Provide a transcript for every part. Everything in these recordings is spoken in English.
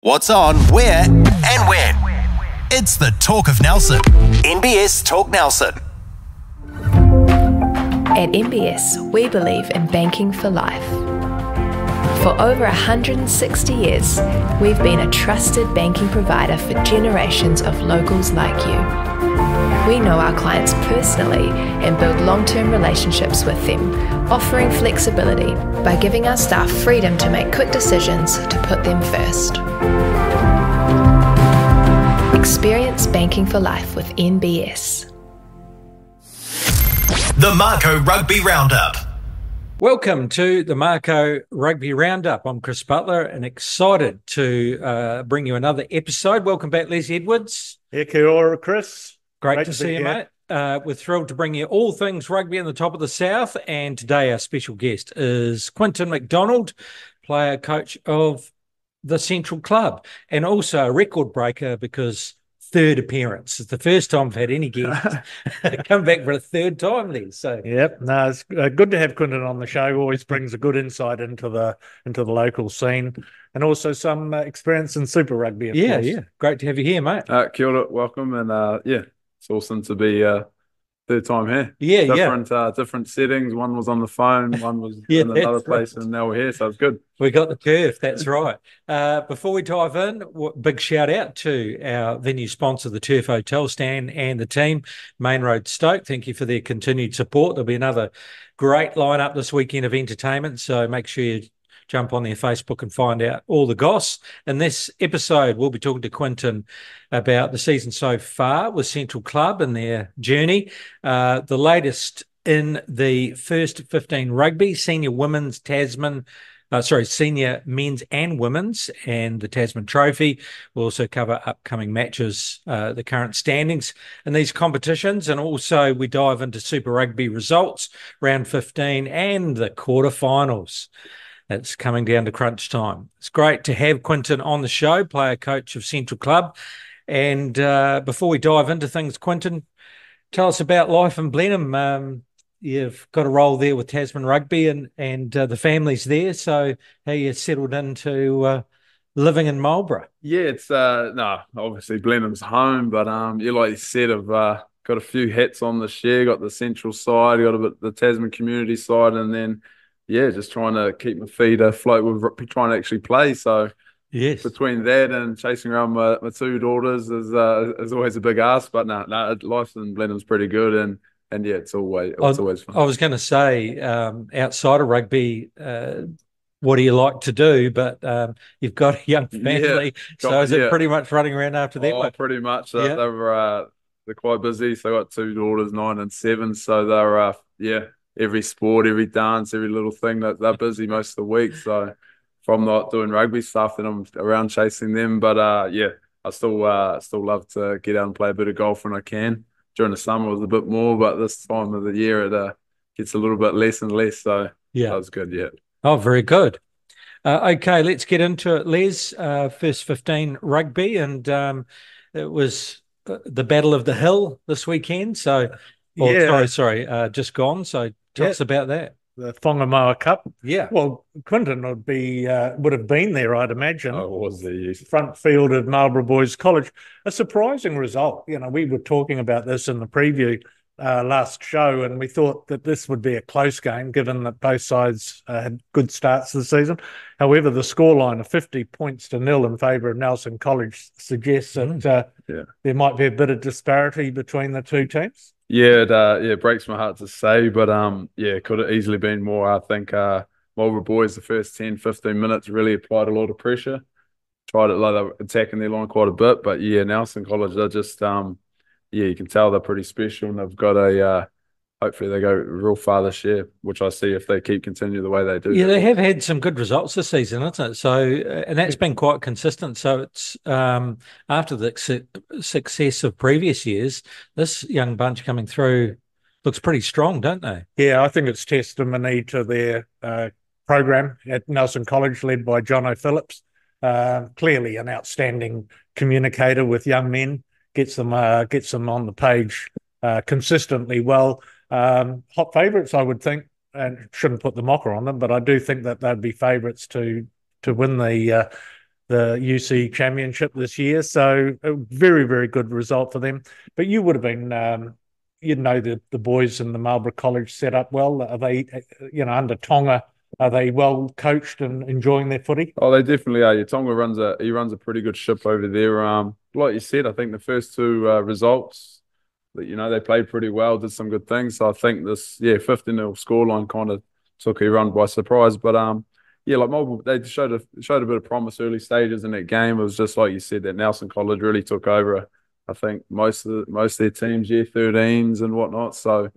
What's on, where, and when. It's the Talk of Nelson. NBS Talk Nelson. At NBS, we believe in banking for life. For over 160 years, we've been a trusted banking provider for generations of locals like you. We know our clients personally and build long-term relationships with them, offering flexibility by giving our staff freedom to make quick decisions to put them first. Experience banking for life with NBS. The Mako Rugby Roundup. Welcome to the Mako Rugby Roundup. I'm Chris Butler and excited to bring you another episode. Welcome back, Les Edwards. Yeah, kia ora, Chris. Great to see you, mate. We're thrilled to bring you all things rugby in the top of the South. And today our special guest is Quentin MacDonald, player coach of the Central Club, and also a record breaker because third appearance. It's the first time I've had any guest come back for a third time, Les. So yep, no, it's good to have Quentin on the show. Always brings a good insight into the local scene, and also some experience in Super Rugby. Of course. Yeah, great to have you here, mate. Kia ora, welcome, and it's awesome to be third time here. Different settings. One was on the phone, one was in another place, and now we're here, so it's good. We got the curve, that's right. Before we dive in, big shout out to our venue sponsor, the Turf Hotel, Stan and the team, Main Road Stoke. Thank you for their continued support. There'll be another great lineup this weekend of entertainment, so make sure you jump on their Facebook and find out all the goss. In this episode, we'll be talking to Quentin about the season so far with Central Club and their journey, the latest in the first 15 rugby, senior men's and women's, and the Tasman Trophy. We'll also cover upcoming matches, the current standings in these competitions, and also we dive into Super Rugby results, round 15 and the quarterfinals. It's coming down to crunch time. It's great to have Quentin on the show, player coach of Central Club. And before we dive into things, Quentin, tell us about life in Blenheim. You've got a role there with Tasman Rugby and the family's there. So how you settled into living in Marlborough? Yeah, it's obviously Blenheim's home, but like you said, I've got a few hats on this year. Got the Central side, got a bit the Tasman community side, and then just trying to keep my feet afloat with trying to actually play. So yes, between that and chasing around my two daughters is always a big ask. But life in Blenheim's pretty good, and it's always fun. I was going to say, outside of rugby, what do you like to do? But you've got a young family, so is it pretty much running around after that? Oh, pretty much. They're quite busy. So I got two daughters, 9 and 7. So they're every sport, every dance, every little thing that they're busy most of the week. So if I'm not doing rugby stuff, then I'm around chasing them. But I still love to get out and play a bit of golf when I can. During the summer it was a bit more, but this time of the year it gets a little bit less and less. So that was good. Yeah. Oh, very good. Okay, let's get into it, Les. First 15 rugby, and it was the Battle of the Hill this weekend. So, just gone. So tell us about that. The Whangamoa Cup. Yeah. Well, Quentin would have been there, I'd imagine. I was there, yes. Front field of Marlborough Boys College. A surprising result. We were talking about this in the preview last show, and we thought that this would be a close game, given that both sides had good starts to the season. However, the scoreline of 50 points to 0 in favour of Nelson College suggests that there might be a bit of disparity between the two teams. Yeah, it breaks my heart to say, but it could have easily been more. I think Marlborough Boys, the first 10, 15 minutes really applied a lot of pressure. Tried it like they were attacking their line quite a bit, but Nelson College, they're just you can tell they're pretty special, and they've got hopefully they go real far this year, which I see if they continue the way they do. Yeah, they have had some good results this season, isn't it? So, and that's been quite consistent. So it's after the success of previous years, this young bunch coming through looks pretty strong, don't they? Yeah, I think it's testimony to their program at Nelson College, led by Jono Phillips. Clearly an outstanding communicator with young men, gets them on the page consistently well. Hot favourites, I would think, and shouldn't put the mocker on them, but I do think that they'd be favourites to win the the UC Championship this year. So a very, very good result for them. But you would have been, you know, the boys in the Marlborough College set up well. Are they, under Tonga, are they well coached and enjoying their footy? Oh, they definitely are. Yeah, Tonga runs a pretty good ship over there. Like you said, I think the first two results, they played pretty well, did some good things. So I think this 50-0 scoreline kind of took everyone by surprise. But like Marlborough, they showed a bit of promise early stages in that game. It was just like you said that Nelson College really took over. I think most of their teams, 13s and whatnot. So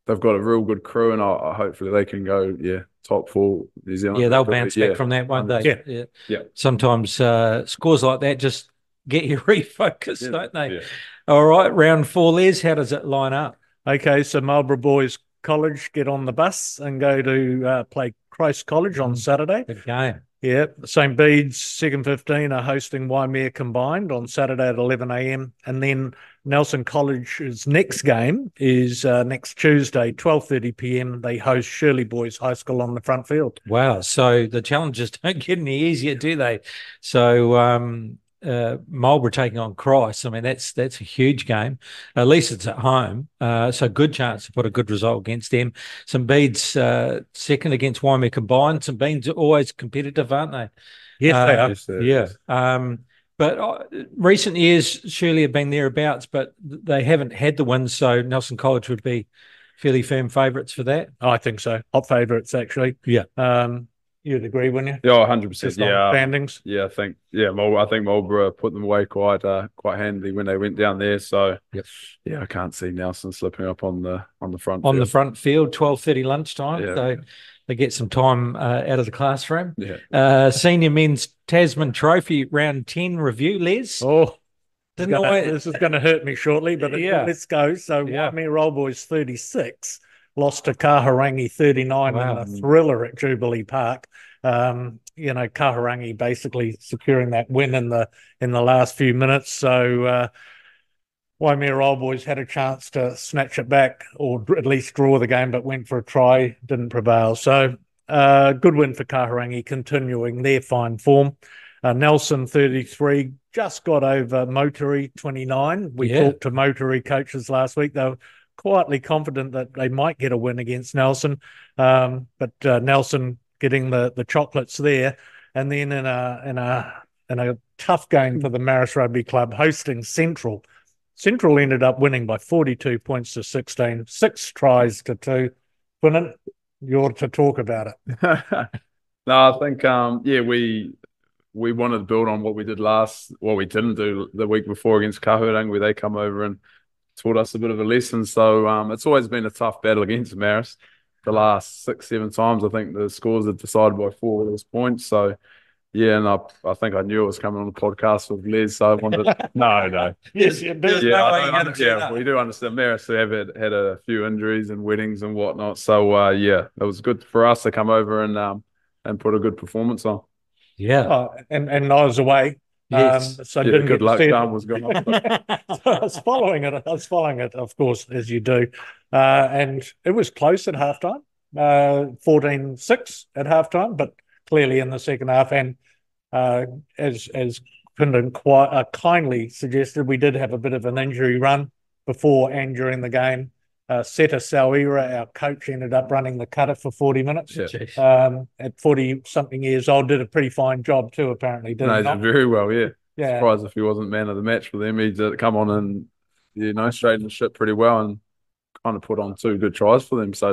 they've got a real good crew, and hopefully they can go top 4 New Zealand. Yeah, they'll bounce back from that, won't they? Yeah. Sometimes scores like that just get you refocused, don't they? Yeah. All right, round 4, Les, how does it line up? Okay, so Marlborough Boys College get on the bus and go to play Christ College on Saturday. Good game. Yeah, St. Bede's second 15 are hosting Waimea combined on Saturday at 11 a.m. And then Nelson College's next game is next Tuesday, 12:30 p.m. They host Shirley Boys High School on the front field. Wow, so the challenges don't get any easier, do they? So Marlborough taking on Christ, I mean, that's a huge game. At least it's at home, so good chance to put a good result against them. St. Bede's second against Waimea combined. St. Bede's always competitive, aren't they? Yes, they are. Yeah. But recent years surely have been thereabouts, but they haven't had the wins, so Nelson College would be fairly firm favourites for that. I think so. Hot favourites, actually. Yeah. You'd agree, wouldn't you? Yeah, 100%. Yeah, standings. Yeah, I think Marlborough put them away quite handily when they went down there. So yeah, I can't see Nelson slipping up on the front on field. the front field. 12:30 lunchtime. Yeah. So they get some time out of the classroom. Yeah. Senior men's Tasman Trophy round 10 review. Les. Oh. This is going to hurt me shortly, but let's go. So Waimea Roll Boys 36 lost to Kahurangi 39 in a thriller at Jubilee Park. Kahurangi basically securing that win in the last few minutes. So Waimea Roll Boys had a chance to snatch it back or at least draw the game, but went for a try, didn't prevail. So good win for Kahurangi, continuing their fine form. Nelson 33 just got over Motori 29. We talked to Motori coaches last week. They were quietly confident that they might get a win against Nelson, but Nelson getting the chocolates there, and then in a tough game for the Marist Rugby Club hosting Central. Central ended up winning by 42 points to 16, 6 tries to 2. Quentin, you're to talk about it. No, I think we wanted to build on what we didn't do the week before against Kahurangi, where they come over and taught us a bit of a lesson. So it's always been a tough battle against Marist. The last 6-7 times, I think the scores are decided by 4 of those points. So yeah, and I think I knew it was coming on the podcast with Les. So I wanted no. Yes, we do understand Marist have had a few injuries and weddings and whatnot. So it was good for us to come over and put a good performance on. Yeah, and I was away. Yes. So didn't good luck. Dan was gone. So I was following it, of course, as you do, and it was close at halftime, 14-6 at halftime, but clearly in the second half. And as Quinton quite kindly suggested, we did have a bit of an injury run before and during the game. Seta Sawira, our coach, ended up running the cutter for 40 minutes. Yeah. At 40-something years old, did a pretty fine job too, apparently. Did he did very well, yeah. Yeah. Surprised if he wasn't man of the match for them. He did come on and, straightened the ship pretty well and kind of put on 2 good tries for them. So,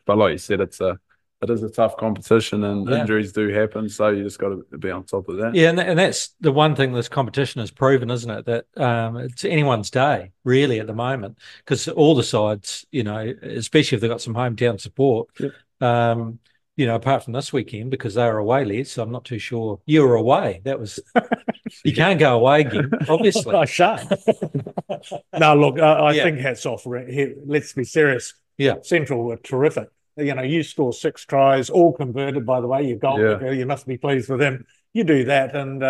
but like you said, it is a tough competition and injuries do happen, so you just got to be on top of that. Yeah, and that's the one thing this competition has proven, isn't it? That it's anyone's day, really, at the moment, because all the sides, especially if they've got some hometown support, apart from this weekend, because they were away, Les, so I'm not too sure. You were away. That was... You can't go away again, obviously. I shan't. No, look, I think hats off. Let's be serious. Yeah. Central were terrific. You score 6 tries, all converted, by the way. Your goalkeeper, you must be pleased with him. You do that, and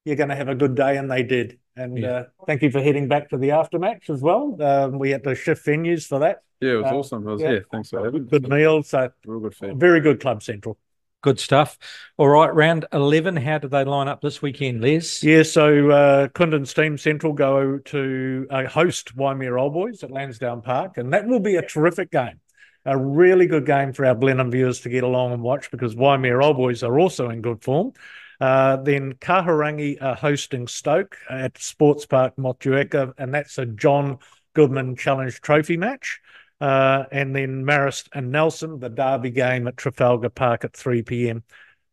you're going to have a good day, and they did. And thank you for heading back to the aftermatch as well. We had to shift venues for that. Yeah, it was awesome. Thanks for having me. Good meal. So real good fan. Very good club, Central. Good stuff. All right, round 11. How do they line up this weekend, Les? Yeah, so Clinton's team Central go to host Waimea Old Boys at Lansdowne Park, and that will be a terrific game. A really good game for our Blenheim viewers to get along and watch because Waimea Old Boys are also in good form. Then Kahurangi are hosting Stoke at Sports Park Motueka, and that's a John Goodman Challenge Trophy match. And then Marist and Nelson, the derby game at Trafalgar Park at 3 p.m.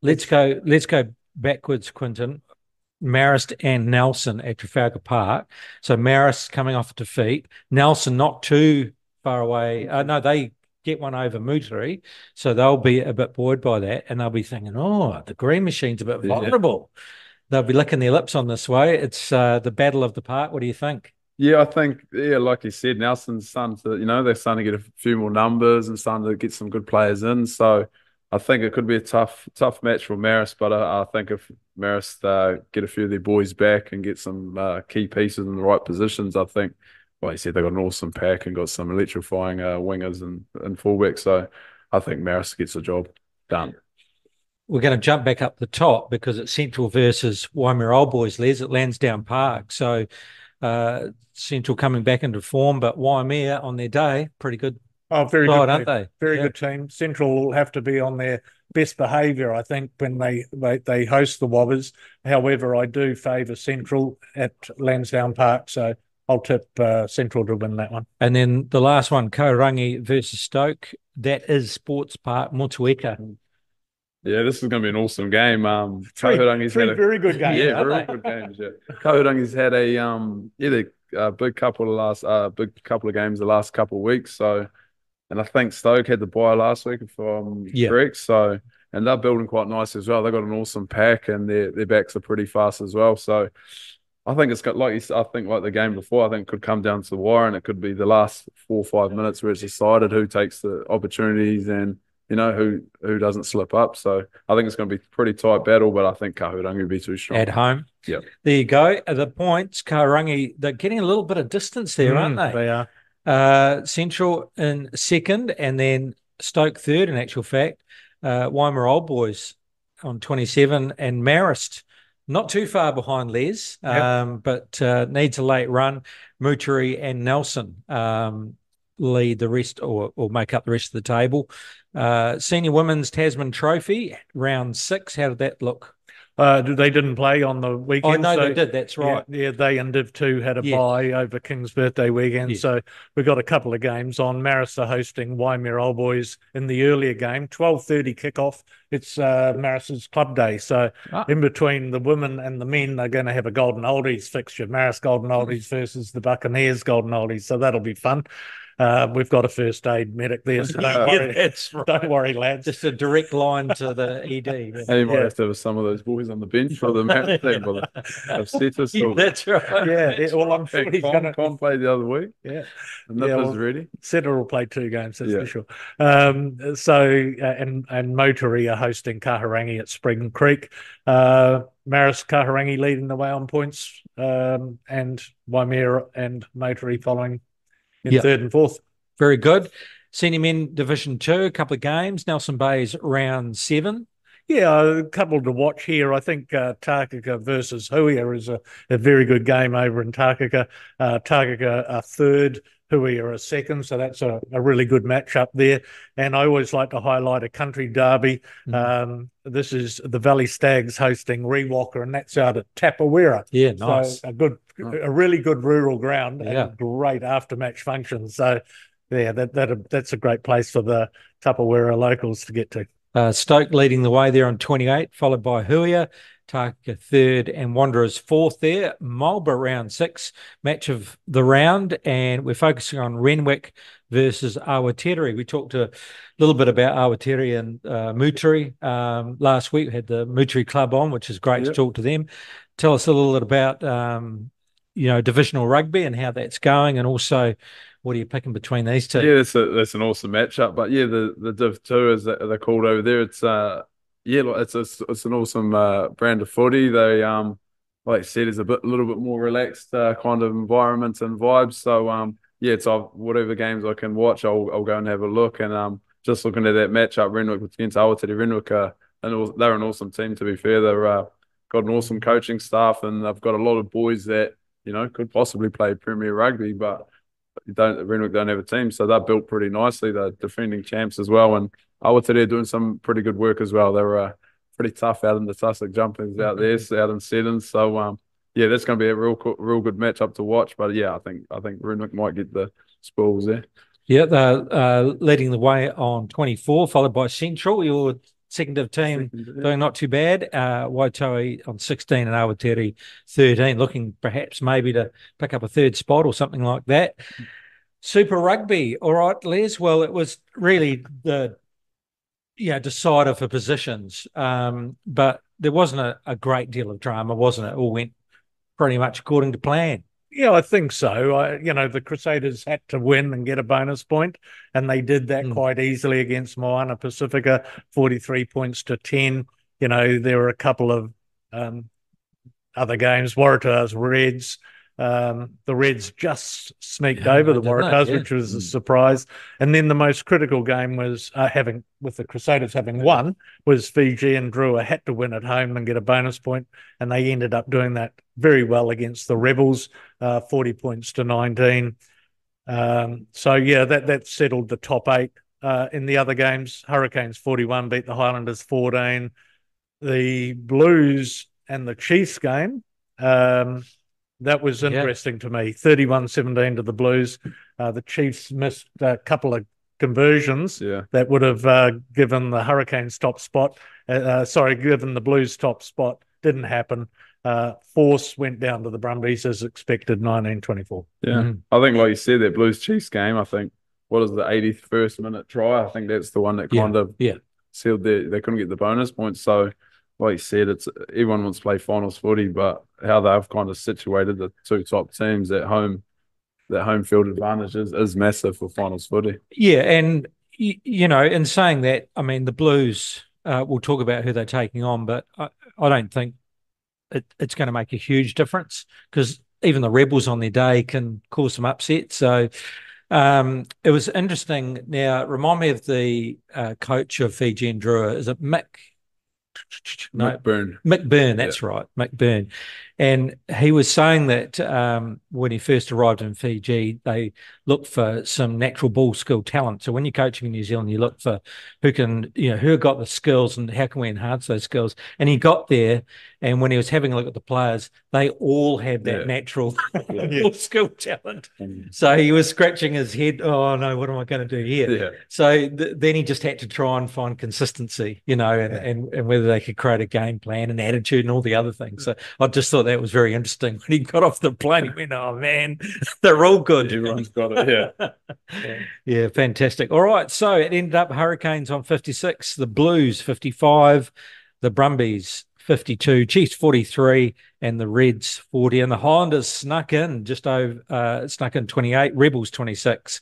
Let's go backwards, Quentin. Marist and Nelson at Trafalgar Park. So Marist coming off a defeat. Nelson not too far away. No, they get one over Muteri, so they'll be a bit buoyed by that, and they'll be thinking, oh, the green machine's a bit vulnerable. They'll be licking their lips on this way. It's the battle of the park. What do you think? Yeah, I think, like you said, Nelson's starting to, they're starting to get a few more numbers and starting to get some good players in. So I think it could be a tough match for Marist, but I think if Marist get a few of their boys back and get some key pieces in the right positions, I think, well, you said they've got an awesome pack and got some electrifying wingers and fullbacks. So I think Marist gets the job done. We're going to jump back up the top because it's Central versus Waimea Old Boys, Les, at Lansdowne Park. So Central coming back into form, but Waimea on their day, pretty good. Oh, very side, good, aren't they? Very good team. Central will have to be on their best behaviour, I think, when they host the Wobbers. However, I do favour Central at Lansdowne Park, so I'll tip Central to win that one. And then the last one, Korangi versus Stoke. That is Sports Park Motueka. Yeah, this is going to be an awesome game. Three very good games. Yeah, very good games. Yeah, Korangi's had a big couple of games the last couple of weeks. So, and I think Stoke had the bye last week, if I'm correct. So, and they're building quite nice as well. They've got an awesome pack, and their backs are pretty fast as well. So, I think it's got like the game before. I think it could come down to the wire, and it could be the last 4 or 5 minutes where it's decided who takes the opportunities and who doesn't slip up. So I think it's going to be a pretty tight battle, but I think Kahurangi will be too strong. At home. Yeah. There you go. The points, Kahurangi, they're getting a little bit of distance there, aren't they? They are. Central in second, and then Stoke third, in actual fact. Waimea Old Boys on 27, and Marist not too far behind Les, but needs a late run. Muteri and Nelson lead the rest or make up the rest of the table. Senior Women's Tasman Trophy, round 6. How did that look? They didn't play on the weekend. Oh, no, they did. That's right. Yeah, they and Div 2 had a bye over King's birthday weekend. Yeah. So we've got a couple of games on. Marist are hosting Waimea Old Boys in the earlier game, 12:30 kickoff. It's Marist's club day. So in between the women and the men, they're going to have a Golden Oldies fixture. Marist Golden Oldies versus the Buccaneers Golden Oldies. So that'll be fun. We've got a first aid medic there, so don't worry. That's right. Don't worry, lads. Just a direct line to the ED. And you might have to have some of those boys on the bench for the match thing. That's right. Yeah. Well, I'm sure he's going to play the other week. Yeah. And Nipper's ready. Setter will play 2 games, that's for sure. And Moteri are hosting Kahurangi at Spring Creek. Marist Kahurangi leading the way on points, and Waimea and Moteri following in third and fourth. Very good. Senior Men Division 2, a couple of games. Nelson Bay's round 7. Yeah, a couple to watch here. I think Takaka versus Huia is a very good game over in Takaka. Takaka are third, Huia are second, so that's a really good match up there. And I always like to highlight a country derby. This is the Valley Stags hosting Rewalker, and that's out at Tapawera. Yeah, nice. So a really good rural ground and great after-match function. So, yeah, that's a great place for the Tapawera locals to get to. Stoke leading the way there on 28, followed by Huia, Taka third, and Wanderers fourth there. Marlborough round 6, match of the round, and we're focusing on Renwick versus Awatere. We talked a little bit about Awatere and Muteri last week. We had the Muteri club on, which is great to talk to them. Tell us a little bit about divisional rugby and how that's going, and also what are you picking between these two? Yeah, that's an awesome matchup. But yeah, the Div 2 as they're called over there. It's it's an awesome brand of footy. They like I said, is a little bit more relaxed kind of environment and vibes. So it's whatever games I can watch, I'll go and have a look. And just looking at that matchup, Renwick against Awatere. Renwick are they're an awesome team. To be fair, they've got an awesome coaching staff, and they've got a lot of boys that could possibly play Premier Rugby, but Renwick don't have a team, so they're built pretty nicely. They're defending champs as well, and Awatere are doing some pretty good work as well. They're pretty tough out in the Tussock jumpers out there, out in sevens. So yeah, that's going to be a real good matchup to watch. But yeah, I think Renwick might get the spoils there. Yeah, they're leading the way on 24, followed by Central, your second div team, doing not too bad. Waitoa on 16 and Awatere 13, looking perhaps maybe to pick up a third spot or something like that. Super Rugby, all right, Les. Well, it was really the decider for positions, but there wasn't a great deal of drama, wasn't it? It all went pretty much according to plan. Yeah, I think so. The Crusaders had to win and get a bonus point, and they did that quite easily against Moana Pacifica, 43 points to 10. There were a couple of other games. Waratahs Reds. The Reds just sneaked over the Waratahs, which was a surprise. And then the most critical game was with the Crusaders having won, was Fiji and Drua had to win at home and get a bonus point, and they ended up doing that very well against the Rebels, 40 points to 19. So yeah, that settled the top 8. In the other games, Hurricanes 41 beat the Highlanders 14. The Blues and the Chiefs game, that was interesting to me. 31-17 to the Blues. The Chiefs missed a couple of conversions that would have given the Hurricanes top spot. Given the Blues top spot. Didn't happen. Force went down to the Brumbies as expected, 19-24. Yeah, I think like you said, that Blues Chiefs game, I think, what is the 81st minute try? I think that's the one that kind of sealed they couldn't get the bonus points. So like you said, everyone wants to play finals footy, but how they've kind of situated the two top teams at home, that home field advantage is massive for finals footy. Yeah, and in saying that, I mean the Blues. We'll talk about who they're taking on, but I don't think it's going to make a huge difference because even the Rebels on their day can cause some upset. So it was interesting. Now, remind me of the coach of Fiji and Drua. Is it Mick? McBurn, that's right, McBurn. And he was saying that when he first arrived in Fiji, they looked for some natural ball skill talent. So when you're coaching in New Zealand, you look for who got the skills and how can we enhance those skills. And he got there, and when he was having a look at the players, they all had that natural ball skill talent. So he was scratching his head. Oh no, what am I going to do here? Yeah. So then he just had to try and find consistency, and whether they could create a game plan and attitude and all the other things. So I just thought that was very interesting. When he got off the plane, he went, "Oh man, they're all good. Everyone's got it." Yeah, fantastic. All right, so it ended up Hurricanes on 56, the Blues 55, the Brumbies 52, Chiefs 43, and the Reds 40. And the Highlanders snuck in 28, Rebels 26,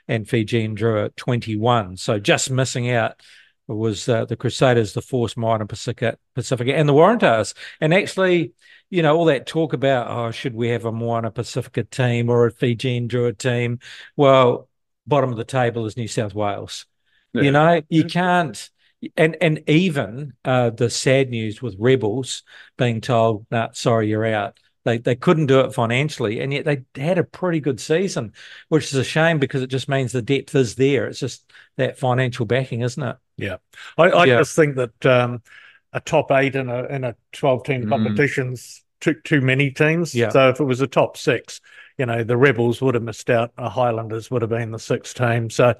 and Fiji and Drua 21. So just missing out was the Crusaders, the Force, Moana Pacifica, and the Waratahs. And actually, all that talk about, should we have a Moana Pacifica team or a Fiji and Drua team? Well, bottom of the table is New South Wales. Yeah. You can't. And even the sad news with Rebels being told, "Nah, sorry, you're out." They couldn't do it financially, and yet they had a pretty good season, which is a shame because it just means the depth is there. It's just that financial backing, isn't it? Yeah, I just think that a top 8 in a 12-team competition's too many teams. Yeah. So if it was a top 6, the Rebels would have missed out. The Highlanders would have been the 6th team. So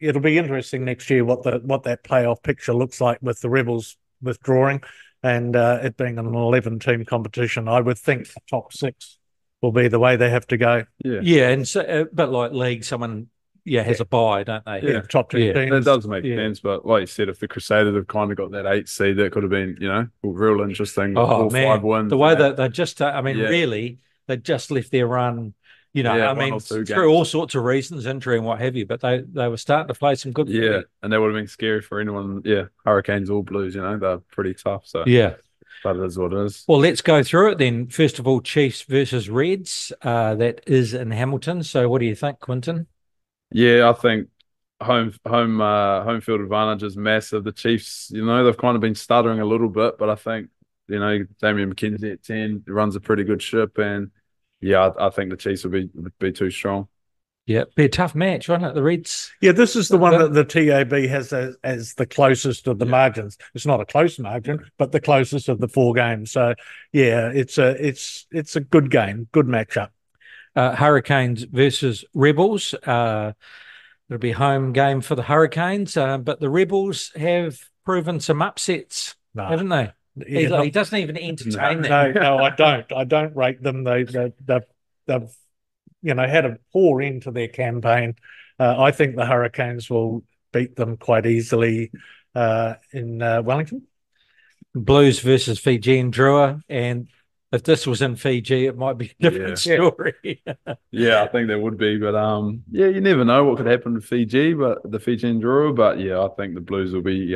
it'll be interesting next year what that playoff picture looks like with the Rebels withdrawing and it being an 11-team competition. I would think the top 6 will be the way they have to go. Yeah, and so, but like league, someone has a bye, don't they? Yeah, top 2 teams. That does make sense, but like you said, if the Crusaders have kind of got that 8 seed, that could have been, real interesting. Oh, 5 wins. The way that they just, really, they just left their run, through all sorts of reasons, injury and what have you, but they were starting to play some good footy. And that would have been scary for anyone. Hurricanes or Blues, they're pretty tough. So but it is what it is. Well, let's go through it then. First of all, Chiefs versus Reds. That is in Hamilton. So what do you think, Quentin? Yeah, I think home field advantage is massive. The Chiefs, they've kind of been stuttering a little bit, but I think Damian McKenzie at 10 runs a pretty good ship, and yeah, I think the Chiefs would be too strong. Yeah, be a tough match, won't it? The Reds. Yeah, this is the one that the TAB has as the closest of the margins. It's not a close margin, but the closest of the 4 games. So yeah, it's a good game, good matchup. Hurricanes versus Rebels. It'll be a home game for the Hurricanes, but the Rebels have proven some upsets, haven't they? Yeah, he doesn't even entertain them. No, I don't. I don't rate them. They've had a poor end to their campaign. I think the Hurricanes will beat them quite easily in Wellington. Blues versus Fijian Drua, and if this was in Fiji, it might be a different story. Yeah, I think there would be, but you never know what could happen to Fiji, but the Fijian Drua. But yeah, I think the Blues will be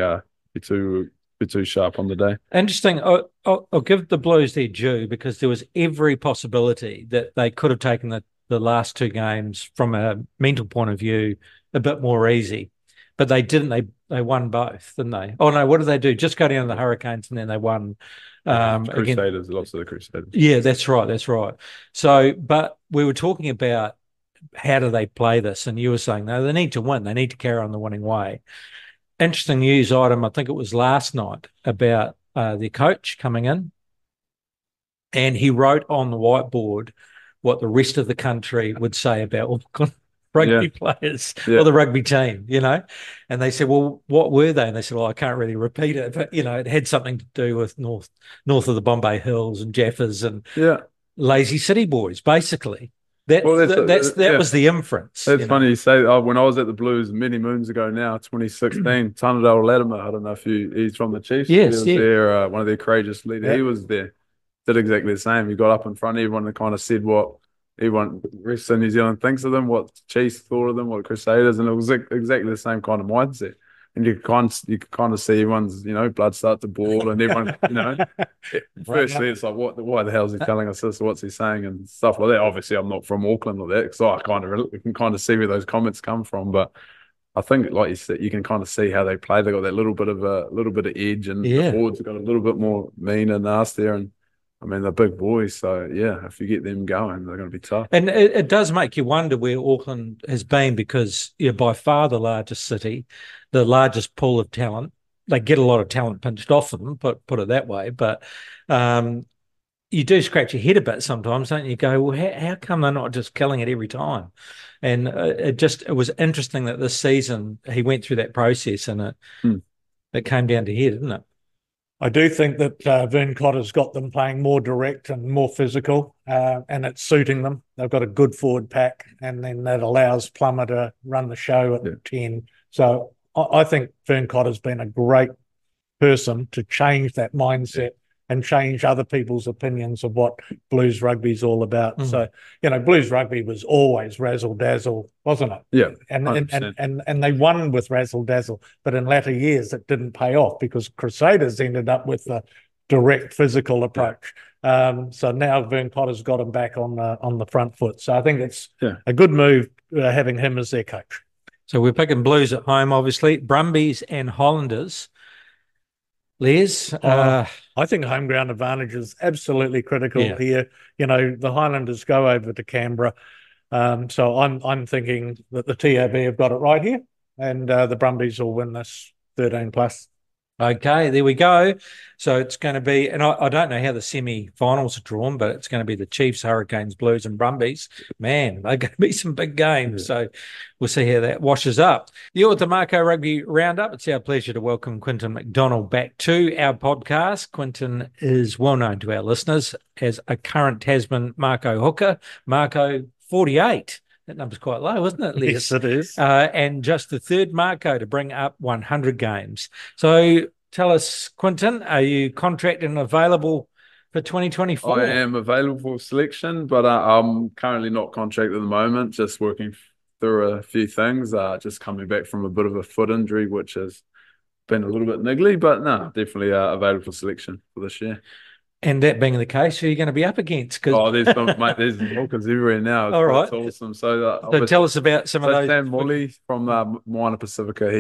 too sharp on the day. Interesting. I'll give the Blues their due because there was every possibility that they could have taken the last 2 games from a mental point of view a bit more easy, but they didn't. They won both, didn't they? Oh no, what did they do? Just go down to the Hurricanes and then they won. Crusaders, lots of the Crusaders. Yeah, that's right. So, but we were talking about how do they play this, and you were saying no, they need to win. They need to carry on the winning way. Interesting news item, I think it was last night, about their coach coming in, and he wrote on the whiteboard what the rest of the country would say about rugby players or the rugby team, and they said, well, what were they? And they said, well, I can't really repeat it, but it had something to do with north of the Bombay Hills and Jaffas and lazy city boys, basically. That was the inference. That's funny you say. When I was at the Blues many moons ago now, 2016, Tanadale Latimer, I don't know if he's from the Chiefs. Yes, he was there, one of their courageous leaders. Yeah. He was there. Did exactly the same. He got up in front of everyone and kind of said what everyone, the rest of New Zealand thinks of them, what Chiefs thought of them, what Crusaders, and it was exactly the same kind of mindset. And you can kind of see everyone's, blood start to boil, and everyone, firstly it's like, why the hell is he telling us this? What's he saying and stuff like that? Obviously, I'm not from Auckland or that, so I can kind of see where those comments come from. But I think, like you said, you can kind of see how they play. They got that little bit of edge, and the boards have got a little bit more mean and nastier. And I mean, they're big boys, so yeah, if you get them going, they're going to be tough. And it does make you wonder where Auckland has been, because you're by far the largest city, the largest pool of talent. They get a lot of talent pinched off them, put it that way. But you do scratch your head a bit sometimes, don't you? Go, well, how come they're not just killing it every time? And it was interesting that this season he went through that process, and it came down to here, didn't it? I do think that Vern Cotter's got them playing more direct and more physical, and it's suiting them. They've got a good forward pack, and then that allows Plummer to run the show at 10. So I think Vern Cotter's been a great person to change that mindset and change other people's opinions of what Blues rugby is all about. So, Blues rugby was always razzle-dazzle, wasn't it? Yeah, and they won with razzle-dazzle, but in latter years it didn't pay off because Crusaders ended up with the direct physical approach. So now Vern Cotter's got them back on the front foot. So I think it's a good move having him as their coach. So we're picking Blues at home, obviously. Brumbies and Highlanders. Les? I think home ground advantage is absolutely critical here. The Highlanders go over to Canberra. So I'm thinking that the TAB have got it right here, and the Brumbies will win this 13+. Okay, there we go. So it's going to be, and I don't know how the semi-finals are drawn, but it's going to be the Chiefs, Hurricanes, Blues and Brumbies. Man, they're going to be some big games. So we'll see how that washes up. You're with the Mako Rugby Roundup. It's our pleasure to welcome Quentin MacDonald back to our podcast. Quentin is well known to our listeners as a current Tasman Mako hooker. Mako 48. That number's quite low, isn't it, Les? Yes, it is. And just the third Mako to bring up 100 games. So tell us, Quentin, are you contracted and available for 2024? I am available for selection, but I'm currently not contracted at the moment, just working through a few things, just coming back from a bit of a foot injury, which has been a little bit niggly, but no, definitely available for selection for this year. And that being the case, who are you going to be up against? There's hookers everywhere now. All right. It's awesome. So, so tell us about some of those. Sam Molly from Moana Pacifica,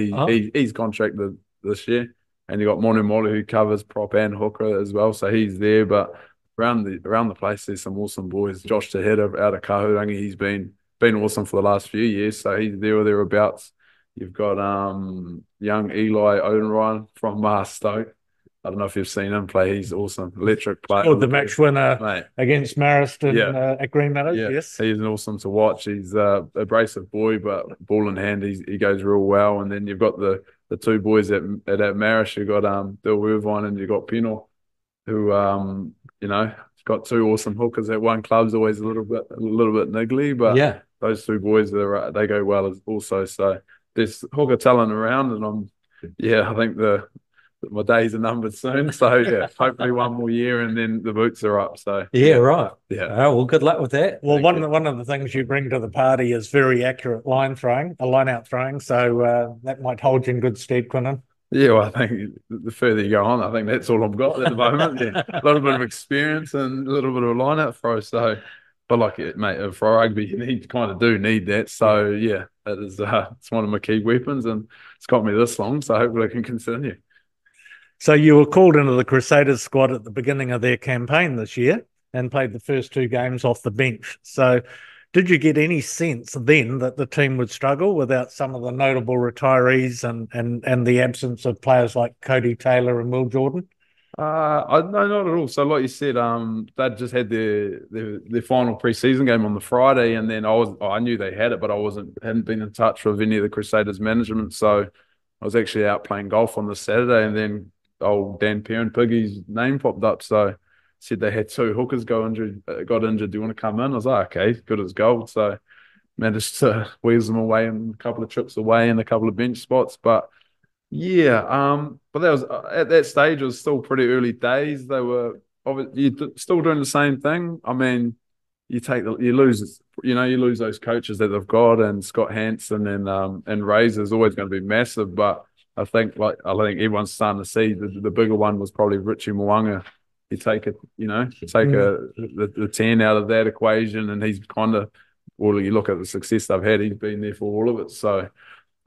he's contracted this year. And you got Monu Molu who covers prop and hooker as well. So he's there. But around the place, there's some awesome boys. Josh Teheta out of Kahurangi, he's been awesome for the last few years. So he's there or thereabouts. You've got young Eli Odenryan from Stoke. I don't know if you've seen him play. He's awesome. Electric player. Oh, the match winner against Mariston at Green Meadows. Yeah. Yes. He's awesome to watch. He's a abrasive boy, but ball in hand, he goes real well. And then you've got the two boys at Marish. You've got Bill Irvine and you've got Pino, who got two awesome hookers at one club's always a little bit niggly, but those two boys they go well also. So there's hooker talent around, and I think my days are numbered soon. So hopefully one more year and then the boots are up. So right. Yeah. Oh, well, good luck with that. Well, one of the things you bring to the party is very accurate line out throwing. So that might hold you in good stead, Quentin. Yeah, well, I think the further you go on, I think that's all I've got at the moment. A little bit of experience and a little bit of line out throw. So, but like it, mate, for rugby, you kind of do need that. So yeah, that is it's one of my key weapons, and it's got me this long. So hopefully I can continue. So you were called into the Crusaders squad at the beginning of their campaign this year and played the first two games off the bench. So did you get any sense then that the team would struggle without some of the notable retirees and the absence of players like Cody Taylor and Will Jordan? No, not at all. So like you said, they'd just had their final pre-season game on the Friday, and then I knew they had it, but I hadn't been in touch with any of the Crusaders management. So I was actually out playing golf on the Saturday, and then old Dan Perrin Piggy's name popped up. So said they had two hookers got injured. Do you want to come in? I was like, okay, good as gold. So managed to wheeze them away and a couple of trips away and a couple of bench spots. But yeah, but that was at that stage. It was still pretty early days. They were still doing the same thing. I mean, you lose those coaches that they've got, and Scott Hansen and Razor's always going to be massive. But I think everyone's starting to see the bigger one was probably Richie Mwanga. You take the 10 out of that equation, and he's kind of, well, you look at the success they've had, he's been there for all of it. So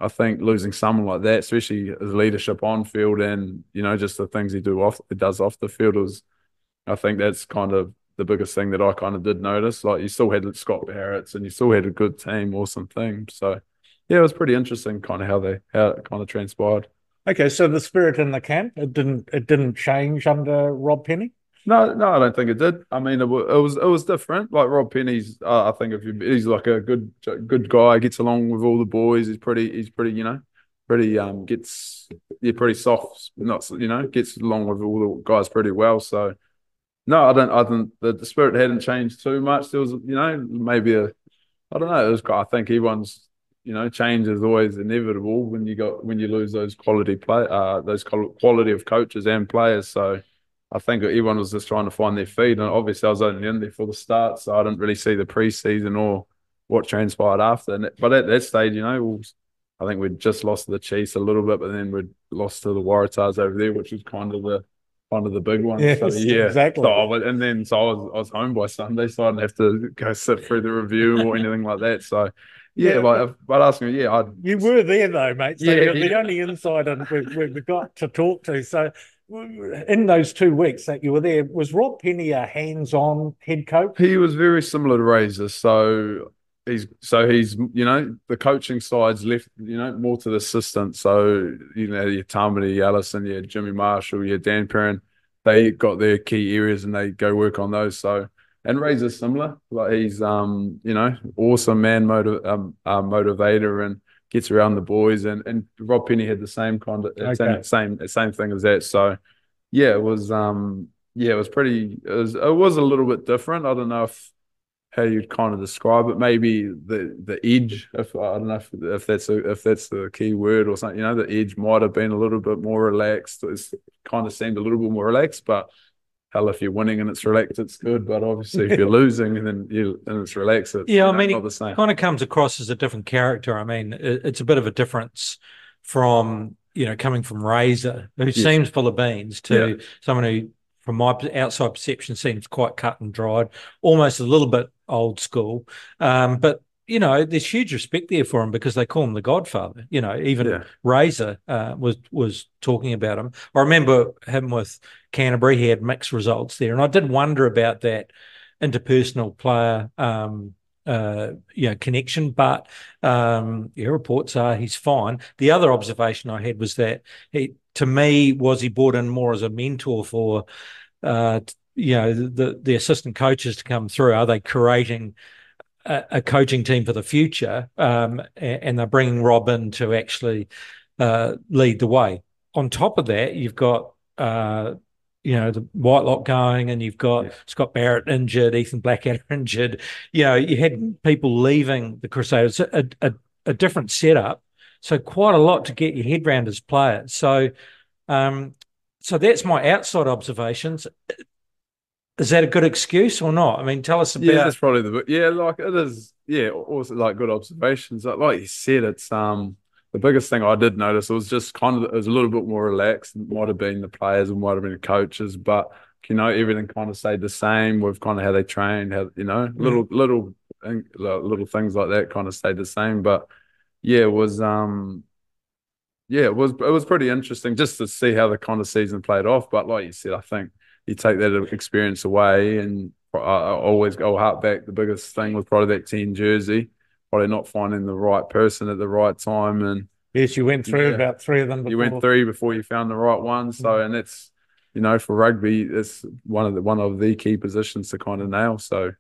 I think losing someone like that, especially his leadership on field and, just the things he does off the field, I think that's kind of the biggest thing that I kind of did notice. Like, you still had Scott Barrett's and you still had a good team, awesome thing. So yeah, it was pretty interesting kind of how it kind of transpired. Okay, so the spirit in the camp, it didn't change under Rob Penny? No, I don't think it did. I mean, it was different. Like Rob Penny's, I think he's like a good guy. Gets along with all the boys. He's pretty pretty soft. Gets along with all the guys pretty well. So no, I don't. The spirit hadn't changed too much. There was maybe I don't know. I think everyone's change is always inevitable when you lose those quality quality of coaches and players. So I think everyone was just trying to find their feet, and obviously I was only in there for the start, so I didn't really see the pre-season or what transpired after. But at that stage, I think we'd just lost to the Chiefs a little bit, but then we'd lost to the Waratahs over there, which was kind of the big one. Yes, so, yeah, exactly. So I was home by Sunday, so I didn't have to go sit through the review or anything like that. So. Yeah, but asking me, you were there though, mate. So you're the only insider we've got to talk to. So in those 2 weeks that you were there, was Rob Penny a hands-on head coach? He was very similar to Razor. So he's the coaching side's left, more to the assistant. So your Tamati Allison, your Jimmy Marshall, your Dan Perrin, they got their key areas and they go work on those. So. And Razor's similar, like he's awesome man, motivator, and gets around the boys. And Rob Penny had the same kind of same thing as that. So yeah, it was it was a little bit different. I don't know how you'd kind of describe it. Maybe the edge, I don't know if that's the key word or something. The edge might have been a little bit more relaxed. It's kind of seemed a little bit more relaxed, but. Hell, if you're winning and it's relaxed, it's good. But obviously, if you're losing and it's relaxed, it's not the same. It kind of comes across as a different character. I mean, it's a bit of a difference from coming from Razor, who seems full of beans, to someone who from my outside perception, seems quite cut and dried, almost a little bit old school. But there's huge respect there for him because they call him the Godfather. Even Razor was talking about him. I remember him with Canterbury. He had mixed results there, and I did wonder about that interpersonal player connection, but reports are he's fine. The other observation I had was that he brought in more as a mentor for the assistant coaches to come through. Are they creating a coaching team for the future, and they're bringing Rob in to actually lead the way? On top of that, you've got the Whitelock going, and you've got Scott Barrett injured, Ethan Blackadder injured. You had people leaving the Crusaders, a different setup. So quite a lot to get your head around as players. So that's my outside observations. Is that a good excuse or not? I mean, tell us about. Yeah, that's probably like it is. Yeah, also like good observations. Like you said, it's the biggest thing I did notice was just it was a little bit more relaxed. It might have been the players, it might have been the coaches, but everything kind of stayed the same with kind of how they trained, little things like that kind of stayed the same. But yeah, it was it was pretty interesting just to see how the kind of season played off. But like you said, I think you take that experience away, and I always go hark back. The biggest thing was probably that 10 jersey. Probably not finding the right person at the right time. And yes, you went through about 3 of them before. You went 3 before you found the right one. So, and it's, for rugby, it's one of the key positions to kind of nail. So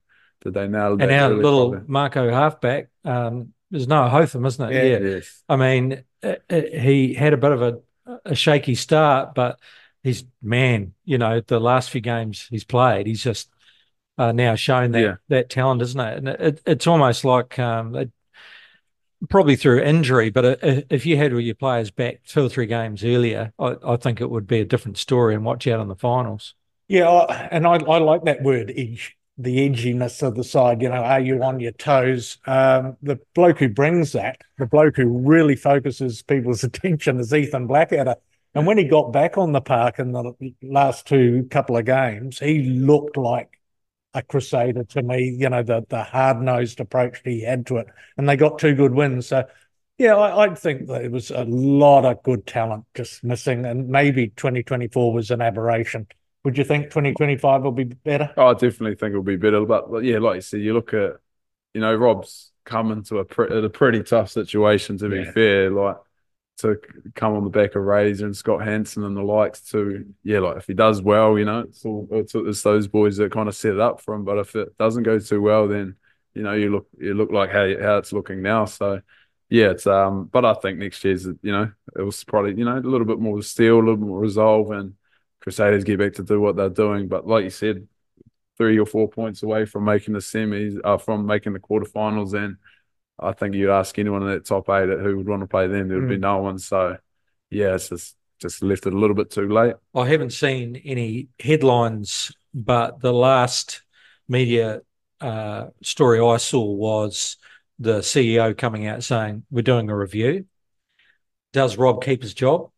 did they nail that? And our little Mako halfback, there's Noah Hotham, isn't it? Yeah. Yes. I mean, he had a bit of a shaky start, but he's, the last few games he's played, he's just now showing that talent, isn't it? And it's almost like probably through injury, but if you had all your players back 2 or 3 games earlier, I think it would be a different story and watch out in the finals. Yeah, and I like that word, edge, the edginess of the side. Are you on your toes? The bloke who brings that, the bloke who really focuses people's attention is Ethan Blackadder. And when he got back on the park in the last couple of games, he looked like a Crusader to me, the hard-nosed approach he had to it. And they got 2 good wins. So, yeah, I think there was a lot of good talent just missing, and maybe 2024 was an aberration. Would you think 2025 will be better? Oh, I definitely think it'll be better. But yeah, like you said, you look at, Rob's come into a pretty tough situation, to be fair, like to come on the back of Razor and Scott Hansen and the likes to, like if he does well, it's those boys that kind of set it up for him. But if it doesn't go too well, then, you look like how it's looking now. So yeah, it's but I think next year's, it was probably, a little bit more steel, a little more resolve, and Crusaders get back to do what they're doing. But like you said, 3 or 4 points away from making the semis, from making the quarterfinals, and I think you'd ask anyone in that top 8 who would want to play them, there would be no one. So, yeah, it's just left it a little bit too late. I haven't seen any headlines, but the last media story I saw was the CEO coming out saying, we're doing a review. Does Rob keep his job?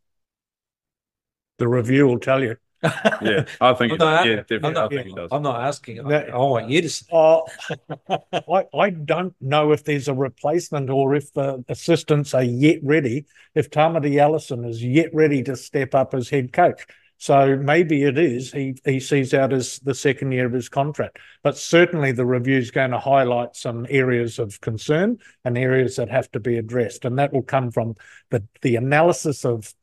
The review will tell you. Yeah, I think definitely. I think he does. I'm not asking. I want you to say. I don't know if there's a replacement or if the assistants are yet ready, if Tamati Allison is yet ready to step up as head coach. So maybe it is. He sees out as the second year of his contract. But certainly the review is going to highlight some areas of concern and areas that have to be addressed. And that will come from the analysis of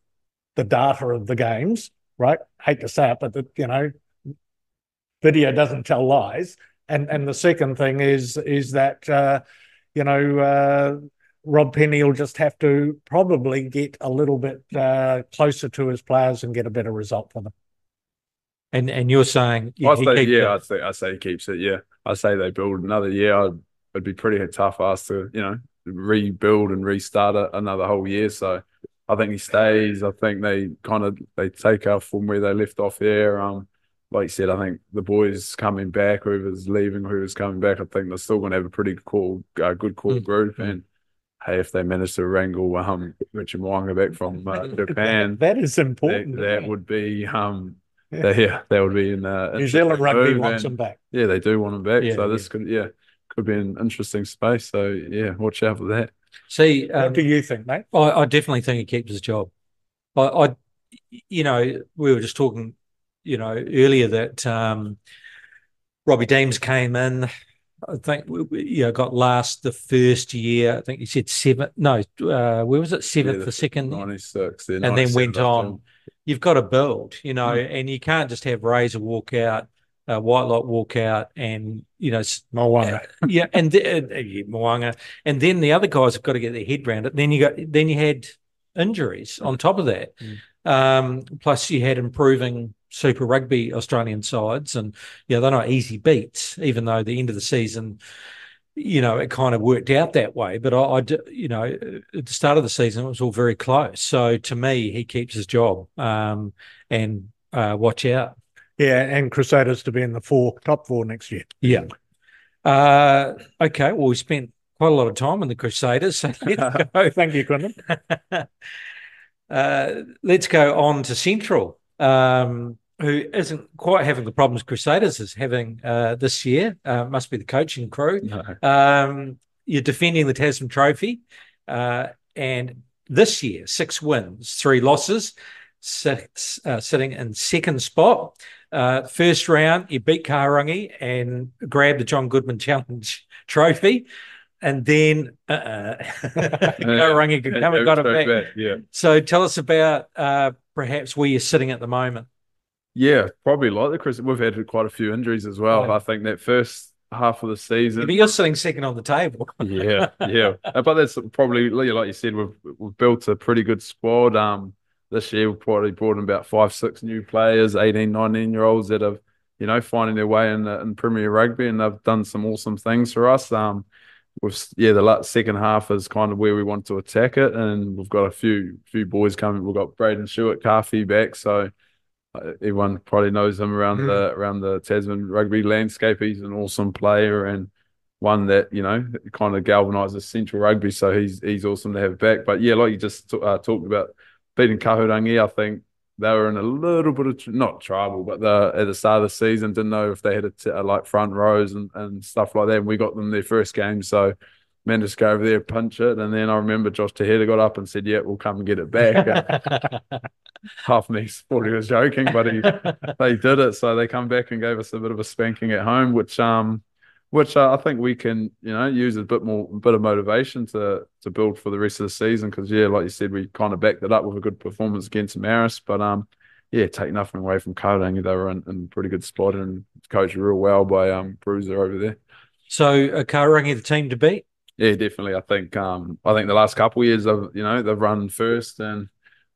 the data of the games, right? Hate to say it, but video doesn't tell lies. And the second thing is that Rob Penny will just have to probably get a little bit closer to his players and get a better result for them. And you're saying, I say he keeps it. Yeah, I say they build another year. It'd be pretty tough ask to rebuild and restart another whole year. So I think he stays. I think they take off from where they left off there. Like you said, I think the boys coming back, whoever's leaving, whoever's coming back, I think they're still going to have a pretty good core group. And hey, if they manage to wrangle Richard Mwanga back from Japan, that is important. That would be That would be an New Zealand rugby move, wants and him back. yeah, they do want him back. Yeah, So this could be an interesting space. So yeah, watch out for that. See, What do you think, mate? I definitely think he keeps his job. I we were just talking, earlier that Robbie Deems came in. I think got last the first year. I think he said seventh. No, where was it? Seventh the second, 96, and then went on. You've got to build, and you can't just have Razor walk out, Whitelock walk out, and Moanga. Moanga, and then the other guys have got to get their head around it. Then you had injuries on top of that. Plus you had improving Super Rugby Australian sides, and they're not easy beats, even though the end of the season, it kind of worked out that way. But at the start of the season, it was all very close. So to me, he keeps his job, and watch out. Yeah, and Crusaders to be in the top four next year. Yeah. Okay. Well, we spent quite a lot of time on the Crusaders. So let's go. Thank you, Quentin. Let's go on to Central, who isn't quite having the problems Crusaders is having this year. Must be the coaching crew. No. You're defending the Tasman Trophy, and this year 6 wins, 3 losses, sitting in second spot. First round, you beat Kahurangi and grabbed the John Goodman Challenge trophy. And then Kahurangi could come and got it back. Yeah. So tell us about perhaps where you're sitting at the moment. Yeah, probably like the Chris. We've had quite a few injuries as well. Yeah. I think that first half of the season. But you're sitting second on the table. Yeah. But that's probably, like you said, we've built a pretty good squad. This year we've probably brought in about 5-6 new players, 18, 19-year-olds that have, finding their way in Premier Rugby, and they've done some awesome things for us. The second half is kind of where we want to attack it, and we've got a few boys coming. We've got Braden Stewart, Carfy back, so everyone probably knows him around the Tasman rugby landscape. He's an awesome player and one that kind of galvanises Central Rugby. So he's awesome to have back. But yeah, like you just talked about beating Kahurangi, I think they were in a little bit of not trouble, but at the start of the season didn't know if they had like front rows and stuff like that. And we got them their first game, so managed to go over there, punch it, and then I remember Josh Teheta got up and said, "Yeah, we'll come and get it back." Half me thought he was joking, but they did it. So they come back and gave us a bit of a spanking at home, which I think we can use a bit of motivation to build for the rest of the season, because like you said, we kind of backed it up with a good performance against Marist, but take nothing away from Kahurangi. They were in a pretty good spot and coached real well by Bruiser over there. So Kahurangi the team to beat? Yeah, definitely. I think the last couple of years they've run first, and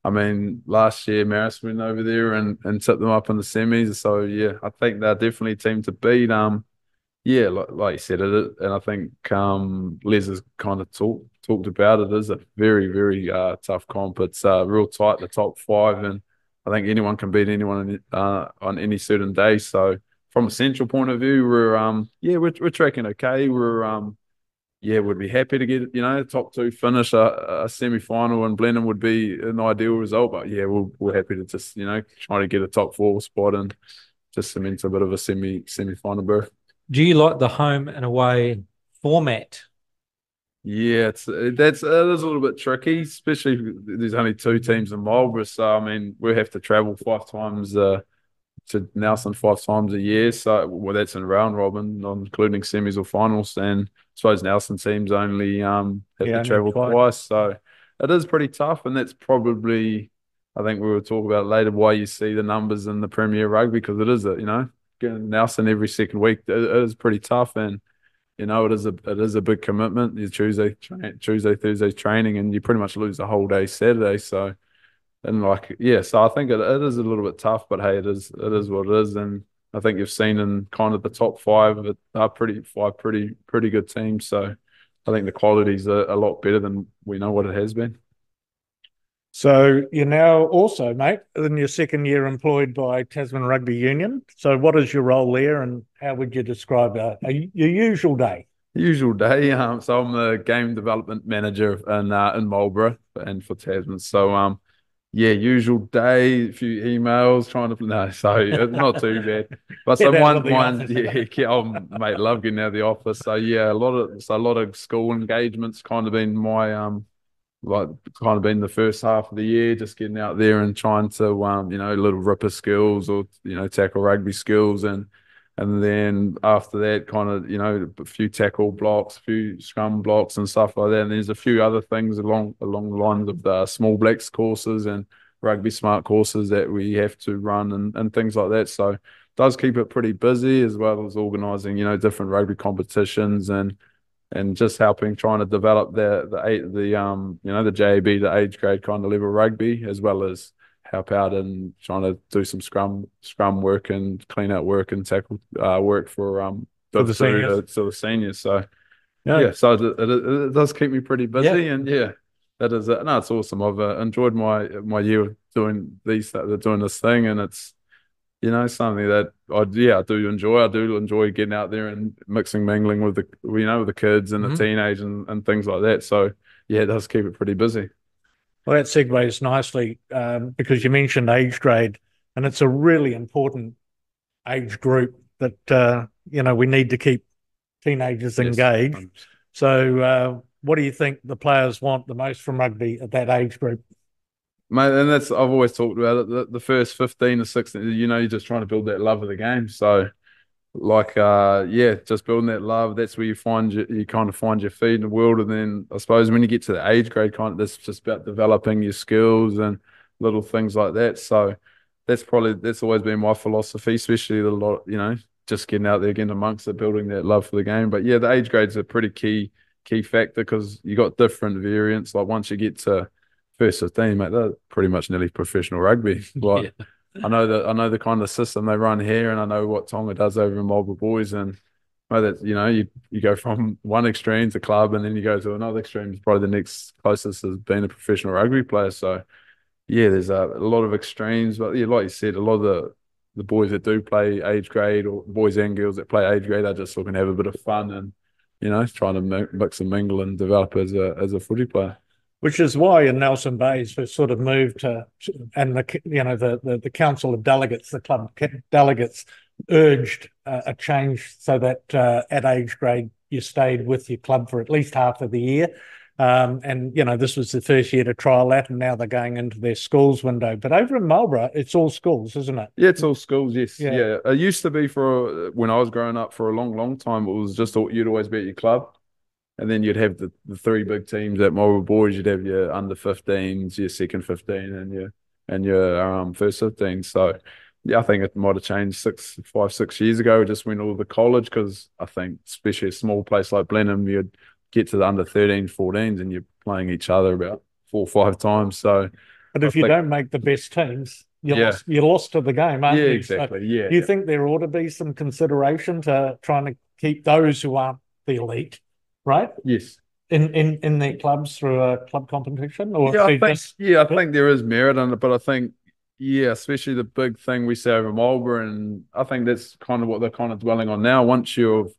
I mean last year Marist went over there and tipped them up in the semis. So yeah, I think they're definitely a team to beat. Yeah, like you said, and I think Les has kind of talked about it. It is a very, very tough comp. It's real tight, the top 5, and I think anyone can beat anyone on any certain day. So from a Central point of view, we're tracking okay. We'd be happy to get top 2 finish, a semi-final, and Blenheim would be an ideal result. But yeah, we're happy to just try to get a top 4 spot and just cement a bit of a semi-final berth. Do you like the home and away format? Yeah, it is a little bit tricky, especially if there's only 2 teams in Marlborough. So I mean, we have to travel 5 times to Nelson 5 times a year. So that's in round robin, not including semis or finals. And I suppose Nelson teams only have to travel twice. So it is pretty tough, and that's probably, I think we will talk about later, why you see the numbers in the Premier Rugby, because it is Nelson every second week. It is pretty tough, and it is a big commitment. You Tuesday, Thursday training, and you pretty much lose the whole day Saturday. So, so I think it is a little bit tough, but hey, it is what it is, and I think you've seen in kind of the top 5 are pretty good teams. So I think the quality's a lot better than we know what it has been. So you're now also, mate, in your second year employed by Tasman Rugby Union. So what is your role there, and how would you describe your usual day? Usual day. So I'm the game development manager in Marlborough and for Tasman. So Yeah, usual day, a few emails trying to no, so it's not too bad. But so Get out of one the one office. mate, love getting out of the office. So yeah, a lot of school engagements kind of been my like kind of been the first half of the year, just getting out there and trying to little ripper skills or tackle rugby skills, and then after that kind of a few tackle blocks, a few scrum blocks and stuff like that. And there's a few other things along the lines of the small blacks courses and rugby smart courses that we have to run and things like that. So it does keep it pretty busy, as well as organising different rugby competitions and just helping trying to develop the JAB, the age grade kind of level rugby, as well as help out and trying to do some scrum work and clean out work and tackle work for the seniors. to the seniors. So yeah, so it does keep me pretty busy, and yeah, that is it. No, it's awesome. I've enjoyed my year of doing doing this thing, and it's something that I do enjoy. I do enjoy getting out there and mingling with the kids and the teenage and things like that. So yeah, it does keep it pretty busy. Well, that segues nicely because you mentioned age grade, and it's a really important age group that we need to keep teenagers engaged. 100%. So, what do you think the players want the most from rugby at that age group? Mate, and I've always talked about it. The first 15 to 16, you're just trying to build that love of the game. So, like, just building that love. That's where you kind of find your feet in the world. And then I suppose when you get to the age grade, that's just about developing your skills and little things like that. So, that's always been my philosophy, especially just getting out there, getting amongst it, building that love for the game. But yeah, the age grades are pretty key factor because you got different variants. Like once you get to first 15, mate, they're pretty much nearly professional rugby. Like I know the kind of system they run here, and I know what Tonga does over in Marlborough boys, and that you go from one extreme to club, and then you go to another extreme. It's probably the next closest has been a professional rugby player. So yeah, there's a lot of extremes, but yeah, like you said, a lot of the boys that do play age grade, or boys and girls that play age grade, are just looking to have a bit of fun and trying to mix and mingle and develop as a footy player. Which is why in Nelson Bays we sort of moved to, and the council of delegates, the club delegates, urged a change so that at age grade you stayed with your club for at least half of the year. And this was the first year to trial that, and now they're going into their schools window. But over in Marlborough, it's all schools, isn't it? Yeah, it's all schools. Yes, yeah. It used to be when I was growing up for a long time. It was just you'd always be at your club. And then you'd have the three big teams at Marlborough boys. You'd have your under 15s, your second 15, and your first 15. So yeah, I think it might have changed 6 years ago. Just went all the college, because I think especially a small place like Blenheim, you'd get to the under 13, 14s, and you're playing each other about 4 or 5 times. So, but if you don't make the best teams, you're lost to the game, aren't you? Exactly. So do you think there ought to be some consideration to trying to keep those who aren't the elite, right? Yes. In their clubs through a club competition? Or I think there is merit in it, but I think, especially the big thing we say over Marlborough, and I think that's kind of what they're kind of dwelling on now. Once you're,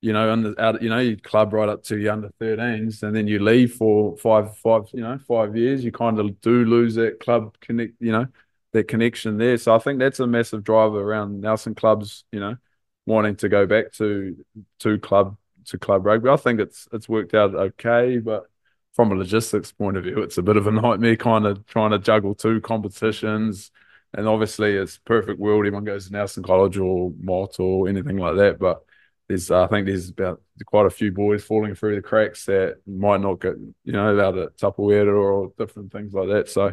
you club right up to your under 13s, and then you leave for 5 years, you kind of do lose that club that connection there. So I think that's a massive driver around Nelson clubs, wanting to go back to club rugby. I think it's worked out okay, but from a logistics point of view, it's a bit of a nightmare kind of trying to juggle 2 competitions. And obviously it's perfect world, everyone goes to Nelson College or Mott or anything like that, but I think there's about quite a few boys falling through the cracks that might not get out at Tupperware or different things like that. So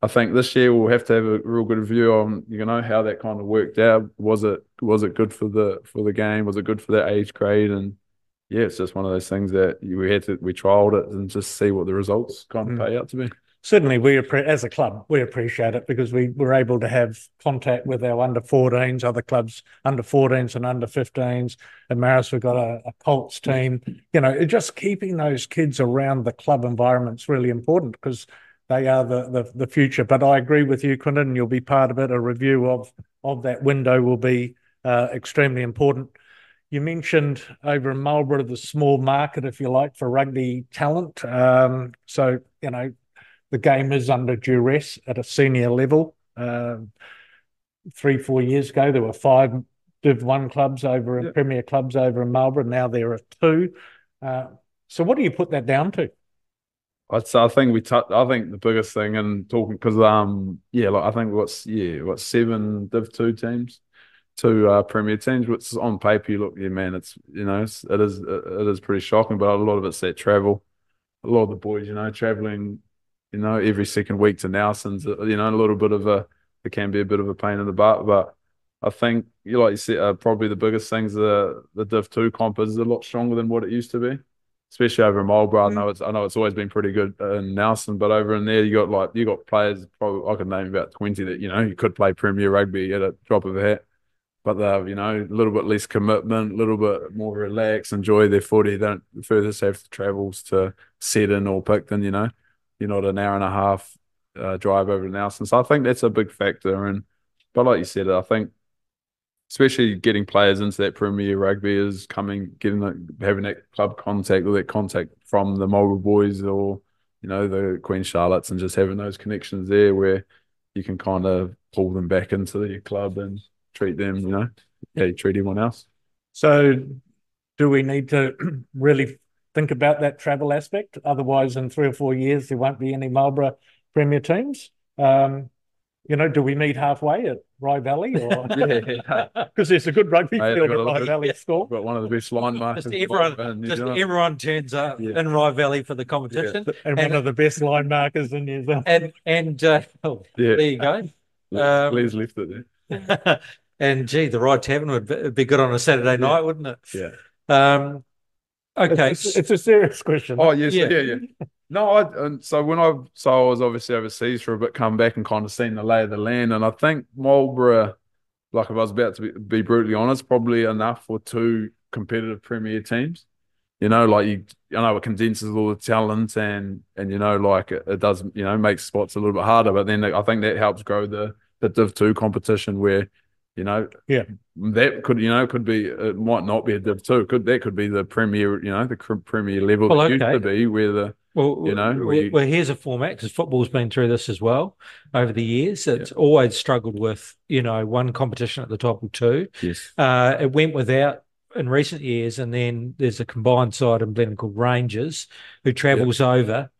I think this year we'll have to have a real good view on how that kind of worked out. Was it good for the game? Was it good for that age grade? And yeah, it's just one of those things that we trialled it and just see what the results kind of pay out to be. Certainly, as a club, we appreciate it because we were able to have contact with our under 14s, other clubs under 14s and under 15s. At Marist, we've got a Colts team. Just keeping those kids around the club environment is really important because they are the future. But I agree with you, Quentin, and you'll be part of it. A review of that window will be extremely important. You mentioned over in Marlborough the small market, if you like, for rugby talent. the game is under duress at a senior level. 3-4 years ago, there were 5 Div 1 clubs over in Premier clubs over in Marlborough. Now there are 2. So what do you put that down to? I think I think the biggest thing in talking, because I think what 7 Div 2 teams, 2 Premier teams, which on paper you look, man, it's it is pretty shocking, but a lot of it's that travel. A lot of the boys, traveling, every second week to Nelson's, a little bit of it can be a bit of a pain in the butt, but I think, like you said, probably the biggest things, the Div 2 comp is a lot stronger than what it used to be, especially over in Marlborough. I know it's always been pretty good in Nelson, but over in there you got players, probably I could name about 20 that you could play Premier Rugby at a drop of a hat, but they're a little bit less commitment, a little bit more relaxed, enjoy their footy. They don't furthest have the travels to Seddon or Picton. You're not an hour and a half drive over to Nelson, so I think that's a big factor. But like you said, I think, especially getting players into that Premier Rugby is having that club contact or that contact from the Marlborough boys or, the Queen Charlottes, and just having those connections there where you can kind of pull them back into your club and treat them, you treat everyone else. So do we need to really think about that travel aspect? Otherwise, in 3 or 4 years, there won't be any Marlborough Premier teams. Do we meet halfway at Rye Valley? Because there's a good rugby field at Rye Valley School. Got one of the best line markers. Everyone turns up in Rye Valley for the competition. And one of the best line markers in New Zealand. There you go. Please left it there. And the Rye Tavern would be good on a Saturday night, wouldn't it? Yeah. Okay. It's a serious question. Oh, yes. Yeah. No, so I was obviously overseas for a bit, come back and kind of seen the lay of the land, and I think Marlborough, like if I was about to be brutally honest, probably enough for 2 competitive Premier teams. I know it condenses all the talent and it does, makes spots a little bit harder, but then I think that helps grow the Div 2 competition where, that could be, it might not be a Div 2, that could be the Premier, the Premier level that used to be where the here's a format, because football's been through this as well over the years. It's always struggled with, one competition at the top or 2. Yes. It went without in recent years, and then there's a combined side in Blenheim called Rangers who travels over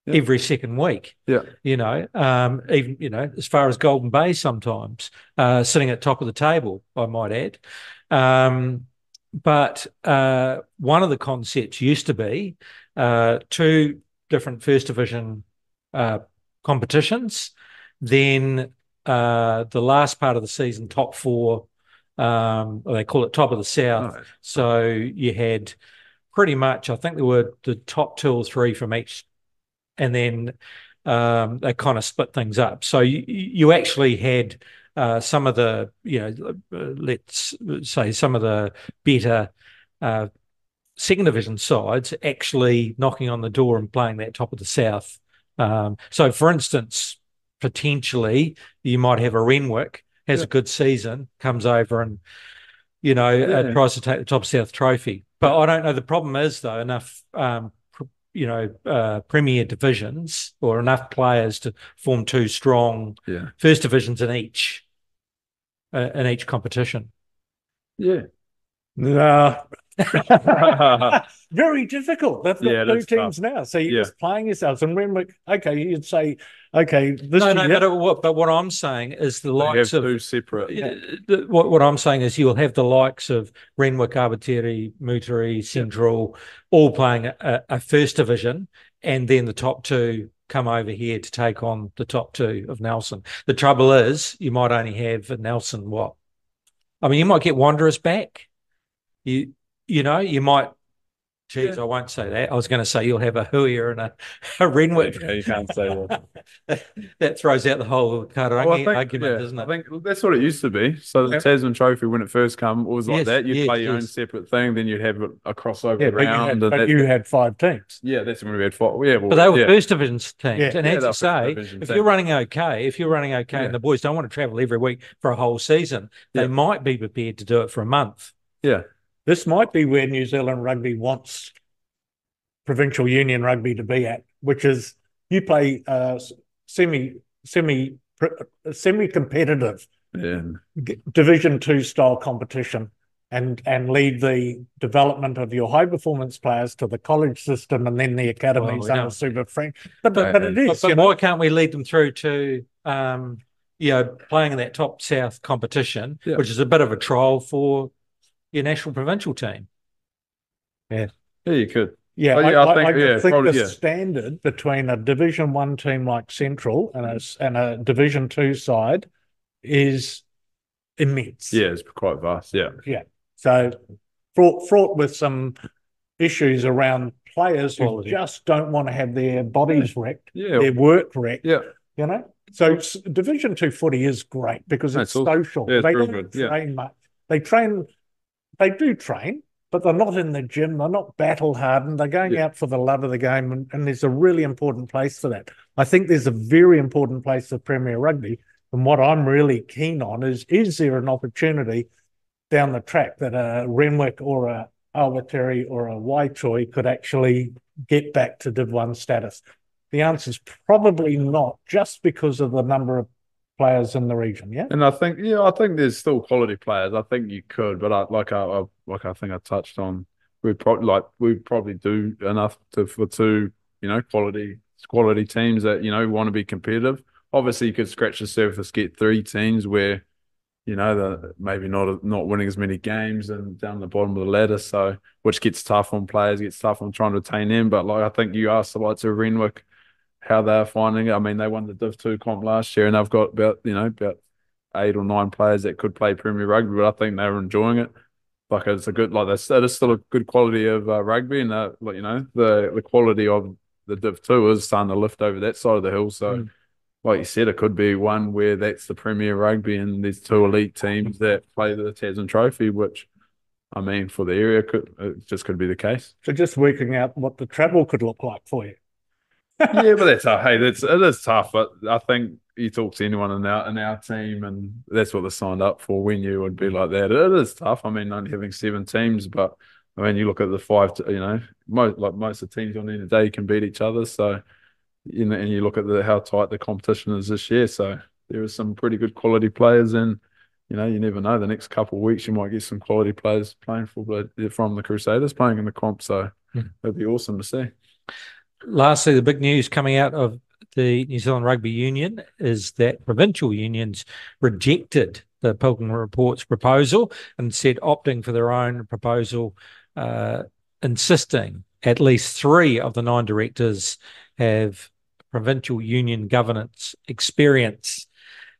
every second week. Yeah. Even, as far as Golden Bay sometimes, sitting at top of the table, I might add. But one of the concepts used to be 2 different First Division competitions, then the last part of the season, top 4, they call it top of the South. Oh. So you had pretty much, I think there were the top 2 or 3 from each, and then they kind of split things up. So you actually had some of the, let's say some of the better second division sides actually knocking on the door and playing that top of the South. So, for instance, potentially you might have a Renwick, has a good season, comes over and, tries to take the top South trophy. But I don't know. The problem is, though, enough, Premier divisions or enough players to form 2 strong First Divisions in each competition. Yeah. No. Very difficult. They've got 2 teams tough now, so you're just playing yourselves. And when you'd say, but what I'm saying is the likes of 2 separate. What I'm saying is you'll have the likes of Renwick, Aberteri, Muteri, Central, all playing a First Division, and then the top 2 come over here to take on the top 2 of Nelson. The trouble is you might only have at Nelson you might get Wanderers back. You might. Geez, I won't say that. I was going to say you'll have a Huia and a Renwick. Yeah, you can't say that. That throws out the whole Karangi argument, doesn't it? I think that's what it used to be. So the Tasman Trophy, when it first came, it was like that. You'd play your own separate thing, then you'd have a crossover round. But you had 5 teams. Yeah, that's when we had 5. Yeah, but they were First Division teams. And as you say, if you're running okay, and the boys don't want to travel every week for a whole season, they might be prepared to do it for a month. Yeah. This might be where New Zealand Rugby wants provincial union rugby to be at, which is you play semi-competitive Division 2 style competition and lead the development of your high performance players to the college system and then the academies and the Super Frank. But it is. But why can't we lead them through to playing in that top south competition, which is a bit of a trial for your national provincial team? Yeah, you could. Yeah, I think the standard between a Division 1 team like Central and a Division 2 side is immense. Yeah, it's quite vast. Yeah. So fraught with some issues around players who just don't want to have their bodies wrecked, their work wrecked. Yeah. So Division 2 footy is great because it's social. Yeah, they don't train much. They do train, but they're not in the gym. They're not battle hardened. They're going out for the love of the game, and there's a really important place for that. I think there's a very important place for Premier Rugby, and what I'm really keen on is there an opportunity down the track that a Renwick or a Awatere or a Waitoy could actually get back to Div 1 status? The answer is probably not, just because of the number of players in the region. Yeah, and I think there's still quality players. I think you could, but I think I touched on, we probably do enough for two quality teams that want to be competitive. Obviously, you could scratch the surface, get 3 teams where they're maybe not winning as many games and down the bottom of the ladder, so which gets tough on players, gets tough on trying to retain them. But I think you asked the likes of Renwick how they're finding it. I mean, they won the Div 2 comp last year, and they've got about 8 or 9 players that could play Premier Rugby, but I think they're enjoying it. It's a good, it is still a good quality of rugby, and the quality of the Div 2 is starting to lift over that side of the hill. So, like you said, it could be one where that's the Premier Rugby, and there's 2 elite teams that play the Tasman Trophy, which, I mean, for the area, it just could be the case. So, just working out what the travel could look like for you. Yeah, but it is tough. But I think you talk to anyone in our team, and that's what they signed up for. We knew it would be like that. It is tough. I mean, only having 7 teams, but I mean, you look at the 5. Most of the teams on any day can beat each other. So, and you look at how tight the competition is this year. So there are some pretty good quality players, and you never know. The next couple of weeks, you might get some quality players playing from the Crusaders playing in the comp. So it'd be awesome to see. Lastly, the big news coming out of the New Zealand Rugby Union is that provincial unions rejected the Pilkington Report's proposal and instead opting for their own proposal, insisting at least 3 of the 9 directors have provincial union governance experience.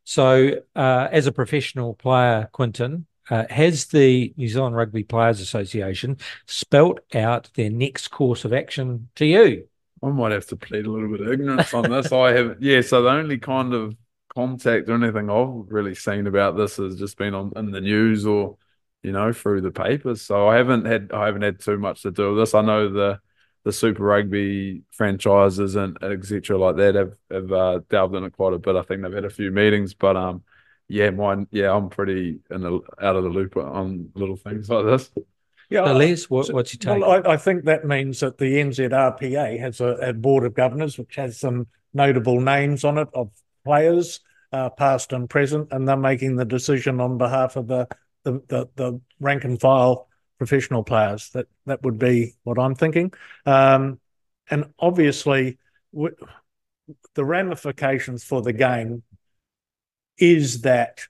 So, as a professional player, Quentin, has the New Zealand Rugby Players Association spelt out their next course of action to you? I might have to plead a little bit of ignorance on this. I have, so the only kind of contact or anything I've really seen about this has just been in the news or, through the papers. So I haven't had too much to do with this. I know the Super Rugby franchises and et cetera like that have delved in it quite a bit. I think they've had a few meetings, but I'm pretty out of the loop on little things like this. Yeah, so Les, what's your take? Well, I think that means that the NZRPA has a board of governors which has some notable names on it of players, past and present, and they're making the decision on behalf of the rank and file professional players. That would be what I'm thinking. And obviously, the ramifications for the game is that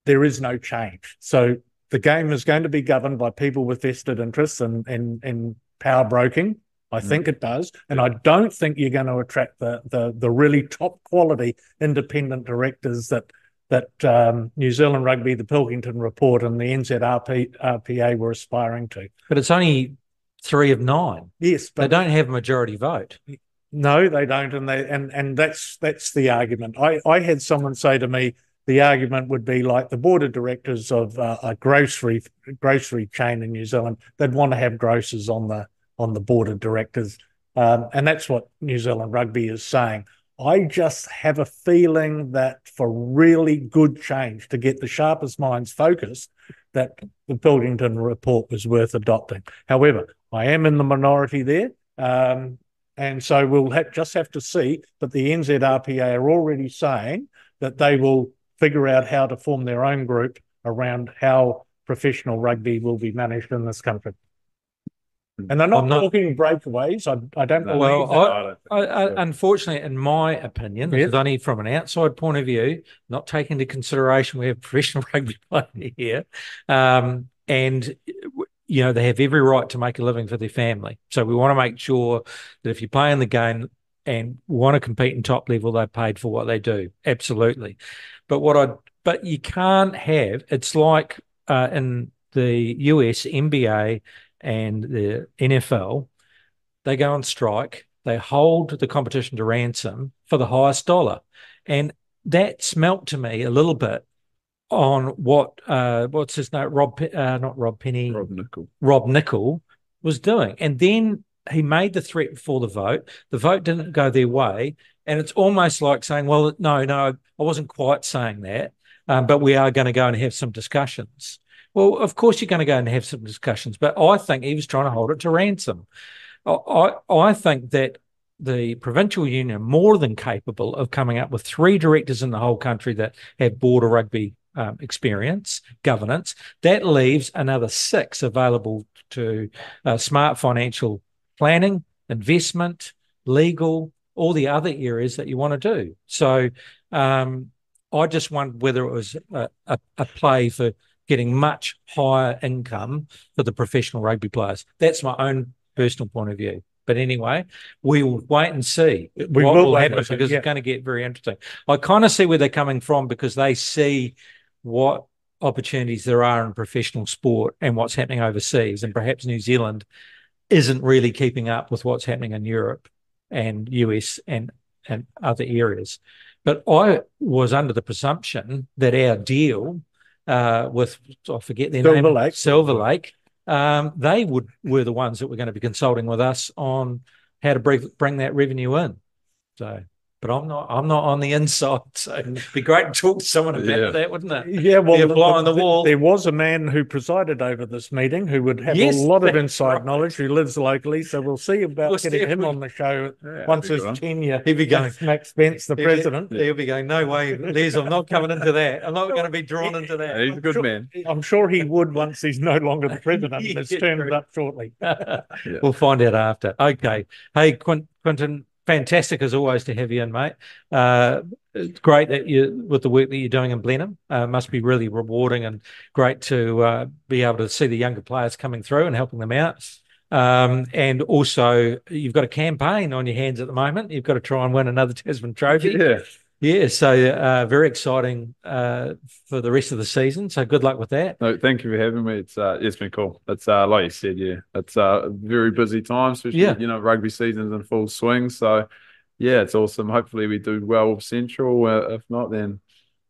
there is no change. So the game is going to be governed by people with vested interests and power broking. I think it does. And I don't think you're going to attract the really top quality independent directors that New Zealand Rugby, the Pilkington Report, and the NZRPA were aspiring to. But it's only 3 of 9. Yes, but they don't have a majority vote. No, they don't, and that's the argument. I had someone say to me, the argument would be like the board of directors of a grocery chain in New Zealand. They'd want to have grocers on the board of directors, and that's what New Zealand Rugby is saying. I just have a feeling that for really good change, to get the sharpest minds focused, that the Pilkington Report was worth adopting. However, I am in the minority there, and And so we'll just have to see, but the NZRPA are already saying that they will figure out how to form their own group around how professional rugby will be managed in this country. And they're not talking breakaways. I don't believe that. Well, unfortunately, in my opinion, this is only from an outside point of view, not taking into consideration we have professional rugby players here, and you know, they have every right to make a living for their family. So we want to make sure that if you play in the game and want to compete in top level, they're paid for what they do. Absolutely. But you can't have, it's like in the US NBA and the NFL, they go on strike, they hold the competition to ransom for the highest dollar. And that smelt to me a little bit on what's his name, Rob Nichol was doing. And then he made the threat before the vote didn't go their way, and it's almost like saying, well, no, I wasn't quite saying that, but we are going to go and have some discussions. Well, of course you're going to go and have some discussions, but I think he was trying to hold it to ransom. I think that the provincial union are more than capable of coming up with 3 directors in the whole country that have border rugby experience, governance. That leaves another 6 available to smart financial planning, investment, legal, all the other areas that you want to do. So I just wondered whether it was a play for getting much higher income for the professional rugby players. That's my own personal point of view. But anyway, we will wait and see what will happen, because it's going to get very interesting. I kind of see where they're coming from, because they see what opportunities there are in professional sport and what's happening overseas, and perhaps New Zealand isn't really keeping up with what's happening in Europe and US and other areas. But I was under the presumption that our deal with, I forget their name, Silver Lake, they were the ones that were going to be consulting with us on how to bring that revenue in. So, but I'm not on the inside, so it'd be great to talk to someone about that, wouldn't it? Yeah, well, be a fly on the wall. There was a man who presided over this meeting who would have a lot of inside knowledge, who lives locally, so we'll see about getting him on the show once his tenure. He'll be going, Max Spence, the president. He'll be going, no way, Les, I'm not coming into that. I'm not going to be drawn into that. He's a good man. I'm sure he would once he's no longer the president. It's turned up shortly. We'll find out after. Okay. Hey, Quentin, fantastic as always to have you in, mate. It's great that you, with the work that you're doing in Blenheim, must be really rewarding and great to be able to see the younger players coming through and helping them out. And also, you've got a campaign on your hands at the moment. You've got to try and win another Tasman Trophy. Yeah. So very exciting for the rest of the season. So good luck with that. No, thank you for having me. It's been cool. It's like you said, it's a very busy time, especially rugby season's in full swing. So yeah, it's awesome. Hopefully we do well with Central. If not, then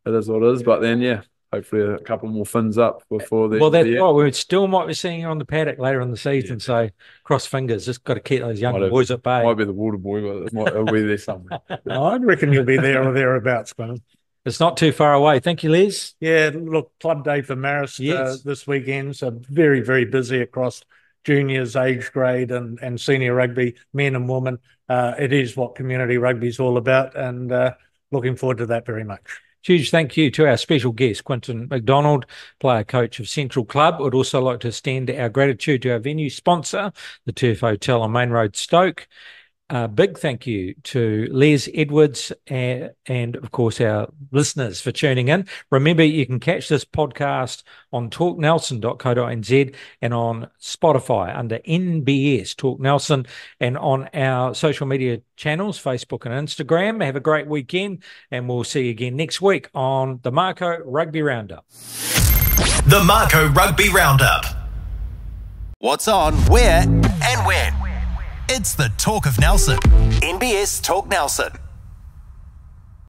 it is what it is. But then hopefully a couple more fins up before the. Well, that's right. We still might be seeing you on the paddock later in the season. So cross fingers. Just got to keep those young boys at bay. Might be the water boy, but it'll be there somewhere. I reckon you'll be there or thereabouts, Quentin. It's not too far away. Thank you, Les. Yeah, look, Club Day for Marist this weekend. So very, very busy across juniors, age grade and senior rugby, men and women. It is what community rugby is all about, and looking forward to that very much. Huge thank you to our special guest, Quentin MacDonald, player coach of Central Club. I'd also like to extend our gratitude to our venue sponsor, the Turf Hotel on Main Road, Stoke. Big thank you to Les Edwards and, of course, our listeners for tuning in. Remember, you can catch this podcast on talknelson.co.nz and on Spotify under NBS Talk Nelson, and on our social media channels, Facebook and Instagram. Have a great weekend, and we'll see you again next week on the Mako Rugby Roundup. The Mako Rugby Roundup. What's on, where, and when. It's the Talk of Nelson. NBS Talk Nelson.